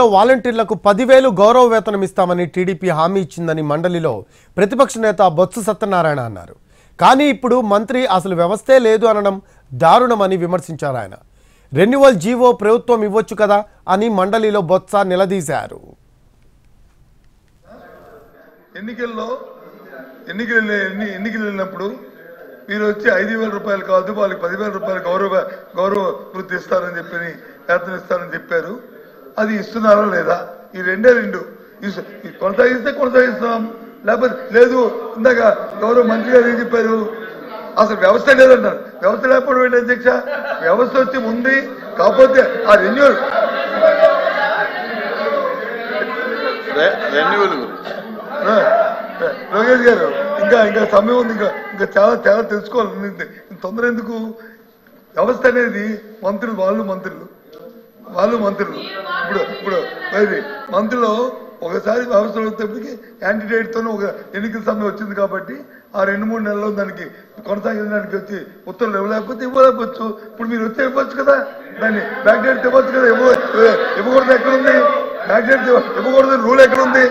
ఎన్నికల్లో వాలంటీర్లకు 10,000 గౌరవ వేతనం ఇస్తామని టీడీపీ హామీ ఇచ్చిందని మండలిలో ప్రతిపక్ష నేత బొత్స సత్యనారాయణ అన్నారు. కానీ ఇప్పుడు మంత్రి అసలు వ్యవస్థే లేదు అనడం దారుణమని విమర్శించారు. ఆయన రెన్యువల్ జీవో ప్రభుత్వం ఇవ్వచ్చు కదా అని మండలిలో బొత్స నిలదీశారు. ఎన్నికలు వెళ్ళినప్పుడు మీరు వచ్చి 5,000 రూపాయలు కాదు వాళ్ళకి 10,000 రూపాయలు గౌరవ వృత్తి ఇస్తారని చెప్పి వేతనం ఇస్తారని చెప్పారు. అది ఇస్తున్నారా లేదా? ఈ రెండే కొనసాగిస్తాం, లేకపోతే లేదు. ఇందాక గౌరవ మంత్రి గారు ఏం చెప్పారు? అసలు వ్యవస్థ లేదన్నారు. వ్యవస్థ లేకపోవడం ఏంటి అధ్యక్ష? వ్యవస్థ వచ్చి ఉంది, కాకపోతే ఆ రెన్యూవల్ లోకేష్ గారు ఇంకా సమయం ఉంది, ఇంకా చాలా తెలుసుకోవాలి. తొందర ఎందుకు? వ్యవస్థ అనేది వాళ్ళు మంత్రులు ఇప్పుడు మంత్రులు ఒకసారి వ్యవస్థ వచ్చేప్పటికి యాంటీడేట్తోనే ఒక ఎన్నికల సమయం వచ్చింది కాబట్టి ఆ 2-3 నెలల్లో దానికి కొనసాగించడానికి వచ్చి ఉత్తర్వులు ఇవ్వలేకపోతే ఇవ్వలేకపోవచ్చు. ఇప్పుడు మీరు వచ్చి ఇవ్వచ్చు కదా, దాన్ని బ్యాక్ డేట్ ఇవ్వచ్చు కదా. ఇవ్వకూడదు ఎక్కడుంది? బ్యాక్ డేట్ ఇవ్వకూడదు రూల్ ఎక్కడుంది?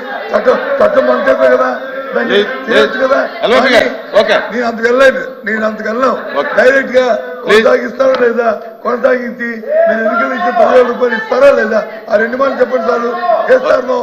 చట్టం మంత్రి కదా, దాన్ని చేయొచ్చు కదా. నేను అంతకు వెళ్ళాను. డైరెక్ట్ గా కొనసాగిస్తారా లేదా? కొనసాగించి మీరు ఎన్నికలు ఇచ్చే 10,000 రూపాయలు ఇస్తారా లేదా? ఆ 2 మాటలు చెప్పండి చాలు. చేస్తాను.